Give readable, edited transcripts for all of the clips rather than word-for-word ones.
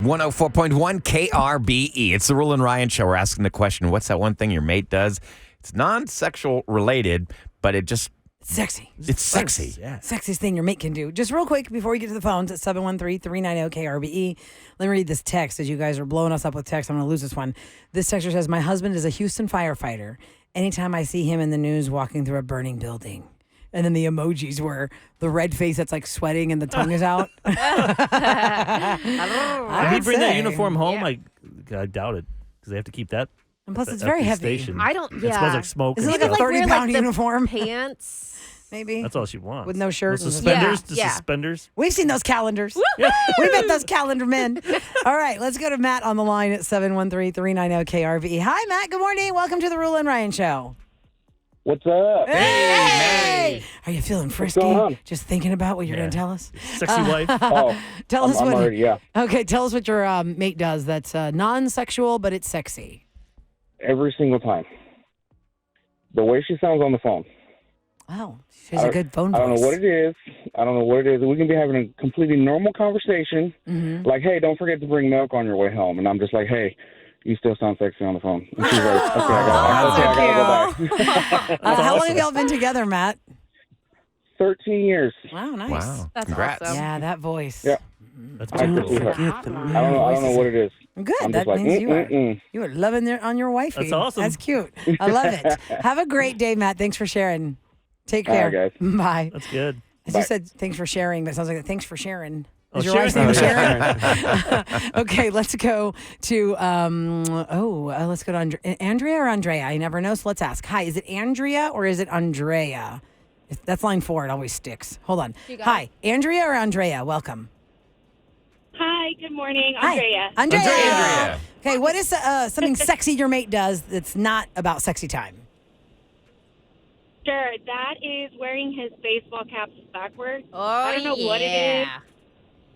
104.1 KRBE. It's the Roula and Ryan Show. We're asking the question, what's that one thing your mate does? It's non-sexual related, but it's sexy. It's sexy. Yeah. Sexiest thing your mate can do. Just real quick before we get to the phones at 713-390-KRBE. Let me read this text as you guys are blowing us up with text. I'm going to lose this one. This texter says, my husband is a Houston firefighter. Anytime I see him in the news walking through a burning building. And then the emojis were the red face that's like sweating and the tongue is out. Did he bring that uniform home? Yeah. I doubt it because they have to keep that. And plus, it's very heavy. Station. I don't. It smells like smoke. Is it and like a stuff. 30-pound uniform? Pants. Maybe. That's all she wants. With no shirt. The suspenders? Yeah. The suspenders? We've seen those calendars. We met those calendar men. All right, let's go to Matt on the line at 713-390-KRVE. Hi, Matt. Good morning. Welcome to the Roula and Ryan Show. What's up? Hey! Are you feeling frisky? going on? Just thinking about what you're going to tell us? Sexy wife. Oh, Tell us I'm what. already, yeah. Okay, tell us what your mate does that's non-sexual, but it's sexy. Every single time. The way she sounds on the phone. Wow, she has a good phone voice. I don't know what it is. We can be having a completely normal conversation. Mm-hmm. Like, hey, don't forget to bring milk on your way home. And I'm just like, hey, you still sound sexy on the phone. And she's like, okay, I gotta go back. How long have y'all been together, Matt? 13 years. Wow, nice. Wow. That's Congrats. awesome. Yeah, that voice. Yeah. That's I beautiful. forget Forget the I don't know what it is. Good. I'm That just like, means mm-mm. you are loving on your wifey. That's awesome. That's cute. I love it. Have a great day, Matt. Thanks for sharing. Take All care. right, guys. Bye. That's good. As Bye. you said, thanks for sharing, but it sounds like thanks for sharing. Oh, Is your wife's name Sharon. Sharon? Okay, let's go to let's go to Andrea or Andrea. I never know, so let's ask. Hi, is it Andrea or is it Andrea? That's line 4. It always sticks. Hold on. Hi, Andrea or Andrea? Welcome. Hi, good morning. Hi. Andrea. Andrea. Okay, what is something sexy your mate does that's not about sexy time? Sure, that is wearing his baseball caps backwards. Oh, I don't know what it is.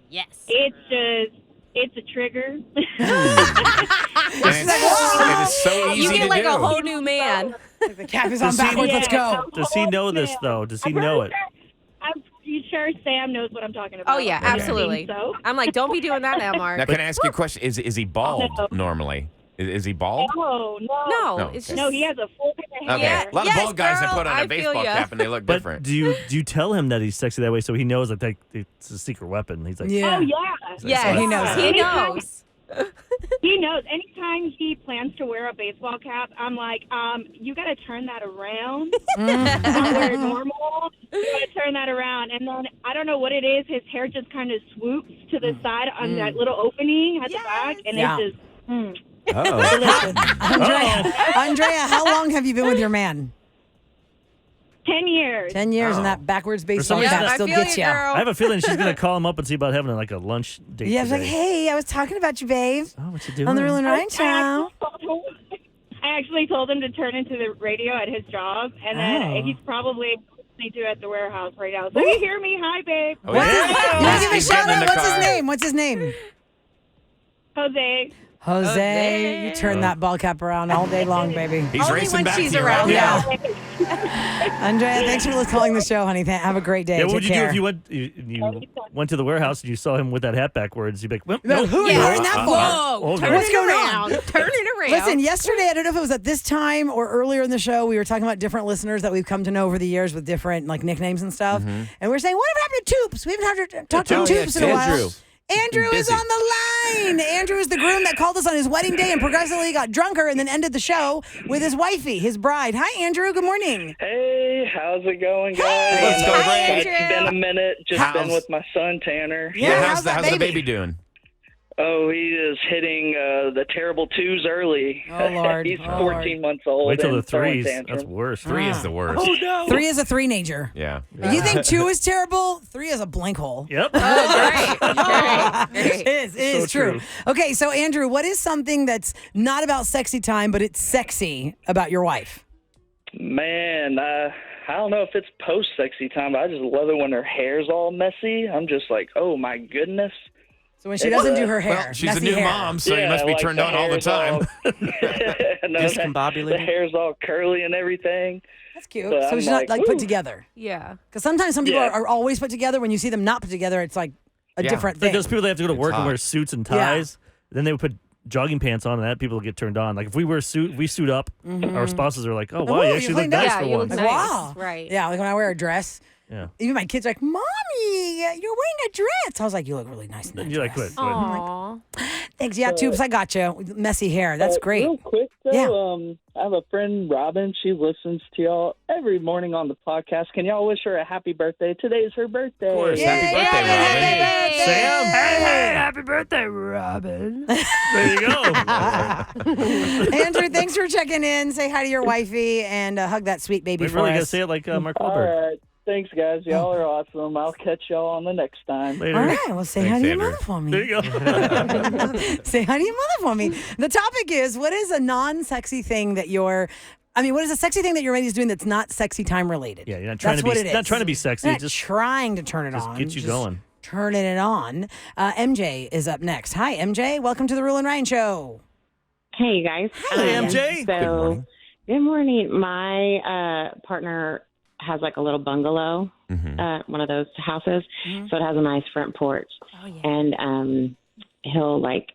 Yes. It's a trigger. It is so easy You to get like do. a whole new man. The cap is on Does he- backwards. Let's go. Does he know this, though? Does he know it? I'm pretty sure Sam knows what I'm talking about. Oh yeah, Okay. absolutely. So? I'm like, don't be doing that now, Mark. Now, can I ask you a question? Is he bald normally? Is he bald? Oh, no. No, No, it's okay. just No, he has a full head of Okay. hair. A lot Yes, of bald guys that girl, put on I a feel baseball ya. cap and they look But different. do you tell him that he's sexy that way so he knows that it's a secret weapon? He's like, Yeah. Oh, yeah. Yes, He knows. He knows. He knows. Anytime he plans to wear a baseball cap, I'm like, you got to turn that around. Don't wear it normal. You got to turn that around. And then I don't know what it is. His hair just kind of swoops to the side on that little opening at the back, and Yeah. it's just. Oh. Andrea, how long have you been with your man? 10 years. 10 years, and Oh. that backwards baseball reason, cap I still feel gets you, you. girl. I have a feeling she's going to call him up and see about having like a lunch date Yeah, I was like, today. hey, I was talking about you, babe, Oh, what you doing? on the Roula and Ryan Show. I actually told him to turn into the radio at his job, and then Oh. he's probably listening to it at the warehouse right now. So you hear me? Hi, babe. Oh, What's yeah. his, you want to give a He's shout getting in out? the What's his car. name? What's his name? Jose. Jose. You turn that ball cap around all day long, baby. He's Only racing when back she's to you around. right now. Andrea, thanks for calling the show, honey. Have a great day. Yeah, what would Take you do care. if you went to the warehouse and you saw him with that hat backwards? You'd be like, well, No, nope. who are you wearing that for? Whoa, Okay. turn What's it going around. on? Turn it around. Listen, yesterday, I don't know if it was at this time or earlier in the show, we were talking about different listeners that we've come to know over the years with different like nicknames and stuff. And we were saying, whatever happened to Toops? We haven't had to talk to Oh, yeah, Toops in a while. Andrew. Andrew is Busy. on the line. Andrew is the groom that called us on his wedding day and progressively got drunker and then ended the show with his wifey, his bride. Hi, Andrew. Good morning. Hey, how's it going, guys? Let's go, Hi, Brad. Andrew. It's been a minute. Just How's- been with my son, Tanner. Yeah, how's how's the that baby doing? Oh, he is hitting the terrible twos early. Oh, Lord. He's Oh, 14 months old. Wait till the and throwing threes. tantrums. That's worse. 3 is the worst. Oh, no. 3 is a three-nager. Yeah. You think 2 is terrible? 3 is a blank hole. Yep. Oh, great. It is So true. true. Okay, so Andrew, what is something that's not about sexy time, but it's sexy about your wife? Man, I don't know if it's post-sexy time, but I just love it when her hair's all messy. I'm just like, oh, my goodness. So when she doesn't do her hair, Well, she's a messy new hair. mom, so you Yeah, must be like turned the on all the hair's time. No, Discombobulated? the hair's all curly and everything. That's cute. So So I'm she's not like, like put ooh. together. Yeah. Because sometimes some people Yeah. are always put together. When you see them not put together, it's like a Yeah. different It's like thing. those people that have to go to It's work and hot. wear suits and Yeah. ties. Then they would put jogging pants on, and that people would get turned on. Like if we wear a suit, we suit up. Our spouses are like, "Oh wow, Ooh, you you actually look look nice Yeah, for you look once." Like, nice. wow. Right. Yeah, like when I wear a dress. Yeah. Even my kids are like, Mommy, you're wearing a dress. I was like, you look really nice in that You're like, dress. "Quit, quit." Aw. Thanks. Yeah, Tubes, I got you. Messy hair. That's great. Real quick, though, Yeah. I have a friend, Robin. She listens to y'all every morning on the podcast. Can y'all wish her a happy birthday? Today is her birthday. Of course. Happy birthday, Robin. Yay. Sam, hey, happy birthday, Robin. There you go. Andrew, thanks for checking in. Say hi to your wifey and hug that sweet baby We for really us. gotta say it like Mark All Wahlberg. right. Thanks, guys. Y'all are awesome. I'll catch y'all on the next time. Later. All right, well, say hi Thanks, to your Andrew. mother for me. There you go. Say hi to your mother for me. The topic is, what is a non-sexy thing that what is a sexy thing that your lady's doing that's not sexy time related? Yeah, you're not trying That's to what be it is. not trying to be sexy. You're not Just trying to turn it on. get you going. Turning it on. MJ is up next. Hi, MJ. Welcome to the Roula and Ryan Show. Hey, you guys. Hey, MJ. So, Good morning. Good morning. My partner has like a little bungalow, one of those houses. So it has a nice front porch. Oh, yeah. And he'll like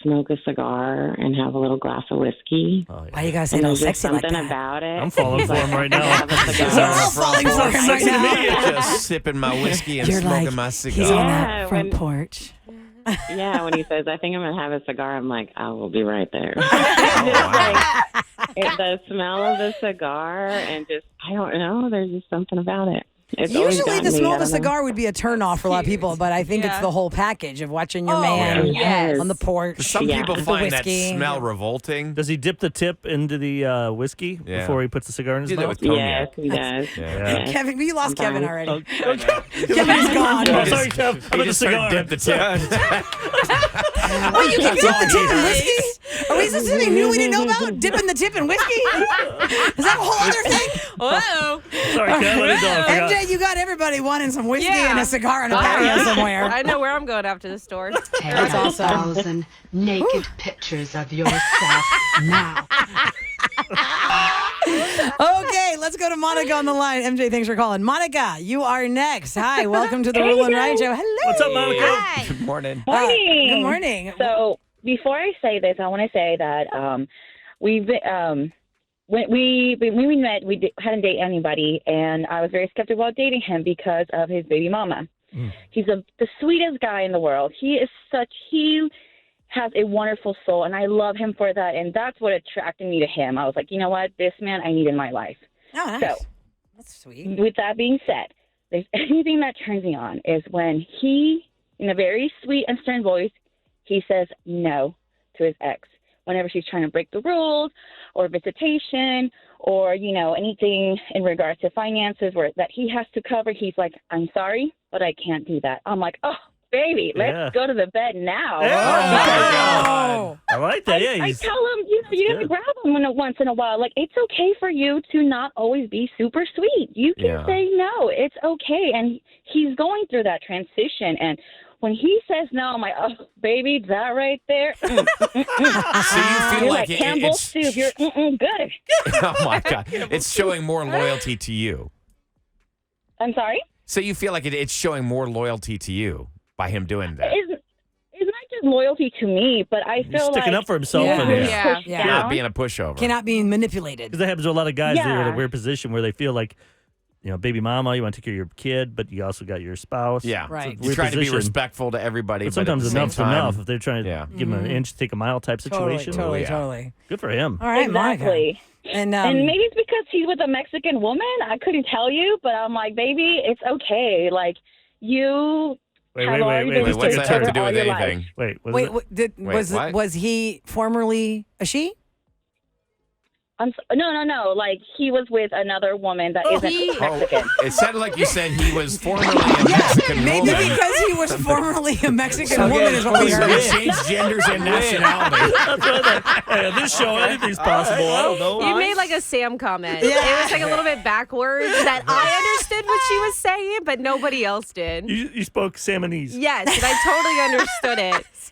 smoke a cigar and have a little glass of whiskey. Oh, Why yeah. you guys say And no there's just sexy like something that? about it. I'm falling for him right now. Have a cigar. We're all falling for him right Sexy to now. me. Just sipping my whiskey and You're smoking like, my he's on cigar. Yeah, that front when- porch. Yeah, when he says, I think I'm going to have a cigar, I'm like, I will be right there. Oh, wow. The smell of the cigar and just, I don't know, there's just something about it. It's always Usually gotten the me, smell I of a don't know. cigar would be a turnoff for a lot of people, but I think it's Yeah. the whole package of watching your Oh, man yes. on the porch. Some Yeah. people With the find that whiskey. smell revolting. Does he dip the tip into the whiskey Yeah. before he puts the cigar in his Do that mouth? with Yes, cognac. he does. Yeah. Yes. Kevin, you lost Kevin Sometimes. already. Okay. Kevin's gone. Oh, He sorry, just- Kev. he I'm at the just started cigar. dip the tip. Oh, you can dip the tip in whiskey? Are we supposed to something new we didn't know about? Dipping the tip in whiskey? Is that a whole other thing? Whoa. Sorry, Kev. I didn't know. I forgot. MJ, you got everybody wanting some whiskey Yeah. and a cigar on a patio somewhere. I know where I'm going after the store. Take That's awesome. 1,000 naked pictures of yourself now. Okay, let's go to Monica on the line. MJ, thanks for calling. Monica, you are next. Hi, welcome to the Roula and Ryan Show. Hello. What's up, Monica? Hi. Good morning. Morning. Good morning. So before I say this, I want to say that we've been, when we met, hadn't dated anybody, and I was very skeptical about dating him because of his baby mama. He's the sweetest guy in the world. He has a wonderful soul, and I love him for that, and that's what attracted me to him. I was like, you know what? This man I need in my life. Oh, nice. So, That's sweet. with that being said, there's anything that turns me on is when he, in a very sweet and stern voice, he says no to his ex. Whenever she's trying to break the rules or visitation or, anything in regards to finances that he has to cover, he's like, I'm sorry, but I can't do that. I'm like, oh, baby, let's Yeah. go to the bed now. Oh. I like that. Yeah, I he's tell him, you have to good. grab him once in a while. Like, it's okay for you to not always be super sweet. You can Yeah. say no. It's okay. And he's going through that transition. And when he says no, I'm like, oh, baby, that right there. So you feel You're like like Campbell's soup. You're good. oh my God, it's showing more loyalty to you. I'm sorry? So you feel like it's showing more loyalty to you by him doing that. It's not just loyalty to me, but I he's feel sticking like up for himself. Yeah. And he's Yeah. pushed Yeah. You're not down. being a pushover. Cannot be manipulated. Because that happens to a lot of guys that are in a Yeah. weird position where they feel like, baby mama, you want to take care of your kid, but you also got your spouse. Yeah, Right. It's a You weird try to be position. respectful to everybody, But but at sometimes the same enough's time, enough. If they're trying to Yeah. give him an inch, take a mile type situation. Totally. yeah. Good for him. All right, Exactly. Monica. And, And maybe it's because he's with a Mexican woman. I couldn't tell you, but I'm like, baby, it's okay. Like, you Wait, have already been Wait, Let's what's take that a have to turn. do all with your life. anything? Wait, what is wait, it? Wait, what? was he formerly a she? No. Like, he was with another woman that isn't Mexican. It sounded like you said he was formerly a Mexican Maybe woman. because he was formerly a Mexican So woman is what we so heard. he changed genders and nationality. That's what I thought. Hey, on this show, anything's possible. I don't know. You made like a Sam comment. Yeah. It was like a little bit backwards that I understood what she was saying, but nobody else did. You spoke Salmonese. Yes, and I totally understood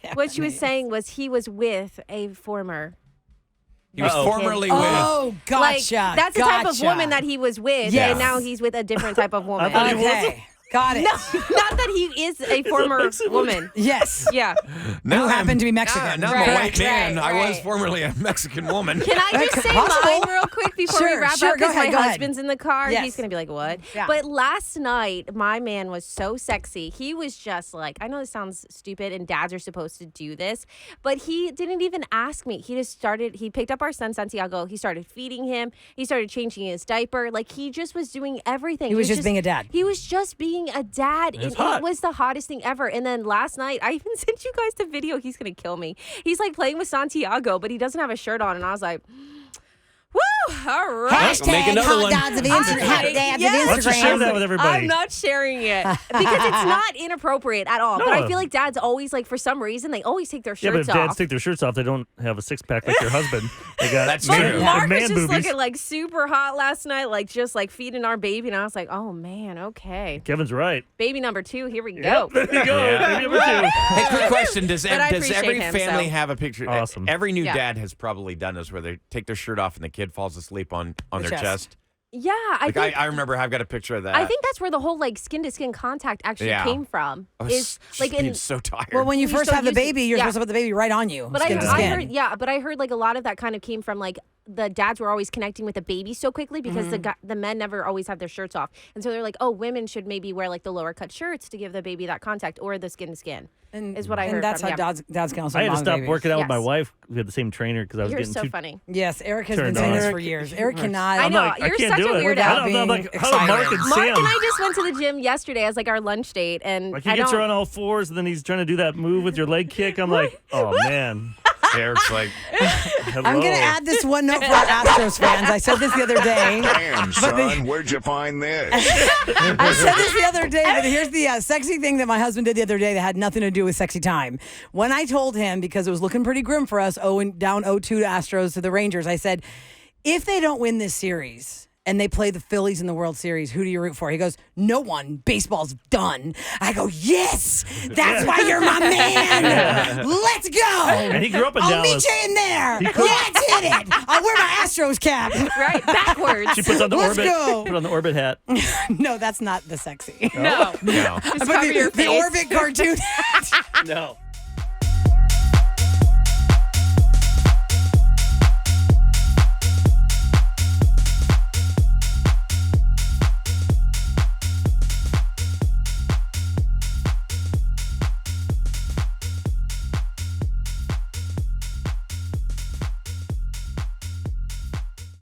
it. What she was saying was he was with a former. He was Uh-oh. formerly with. Oh, Like, gotcha. that's the type of gotcha. woman that he was with, Yes. and now he's with a different type of woman. I thought he was. Okay. Got it. No, not that he is a former woman. Yes. Yeah. Who happened to be Mexican. Now I'm a Right, white man. right, I was right. formerly a Mexican woman. Can I just say Possible. mine real quick before Sure, we wrap sure, up? go Because ahead, my go ahead. husband's in the car. Yes. He's going to be like, what? Yeah. But last night, my man was so sexy. He was just like, I know this sounds stupid and dads are supposed to do this, but he didn't even ask me. He picked up our son, Santiago. He started feeding him. He started changing his diaper. Like, he just was doing everything. He was just being a dad. He was just being a dad. It's And hot. it was the hottest thing ever. And then last night, I even sent you guys the video. He's going to kill me. He's like playing with Santiago, but he doesn't have a shirt on. And I was like, woo, all right. Make another one. Dads of Instagram. Yes. Why don't you share that with everybody? I'm not sharing it because it's not inappropriate at all. But I feel like dads always, like, for some reason, they always take their Yeah, but shirts if dads off. take their shirts off, they don't have a six-pack like your husband. They got That's man, true. Mark man was just boobies. looking like super hot last night, like just like feeding our baby, and I was like, "Oh man, okay, Kevin's right. baby number 2, here we go." Yep, there you go. Yeah. Baby number 2. Hey, quick question. Does But I every appreciate him, family so- have a picture? Awesome. Every new Yeah. dad has probably done this where they take their shirt off and the kid falls asleep on their chest. Yeah, I Like think I remember I've got a picture of that. I think that's where the whole like skin to skin contact actually Yeah. came from. I was Is just like being in so tired. Well, when you You're first so have the used to- baby, you're yeah. supposed to put the baby right on you. But skin to I skin. heard, yeah, but I heard like a lot of that kind of came from like the dads were always connecting with the baby so quickly because the men never always have their shirts off, and so they're like, oh, women should maybe wear like the lower cut shirts to give the baby that contact or the skin to skin. Is what I heard. And that's from, how dads can also I had to mom stop babies. working out with my Yes. wife. We had the same trainer because I was You're getting so too. funny. Yes, Eric has been Turned saying on. this for years. Eric cannot. I know. I'm like, I You're can't such do a it. weirdo. I don't know. I'm like, how do Mark and Mark Sam? and I just went to the gym yesterday as like our lunch date, and Like he I gets don't. her on all fours, and then he's trying to do that move with your leg kick. I'm like, oh man. Eric's like, Hello. I'm going to add this one note for our Astros fans. I said this the other day. Damn, son, where'd you find this? I said this the other day, but here's the sexy thing that my husband did the other day that had nothing to do with sexy time. When I told him, because it was looking pretty grim for us, down 0-2 to Astros to the Rangers, I said, if they don't win this series and they play the Phillies in the World Series, who do you root for? He goes, no one. Baseball's done. I go, yes, that's why you're my man. Let's go. And he grew up in I'll Dallas. meet you in there. Let's hit it. I'll wear my Astros cap. Right, backwards. She puts on the Let's orbit. go. Put on the orbit hat. No, that's not the sexy. No, no. just But cover your the face. Orbit cartoon. No.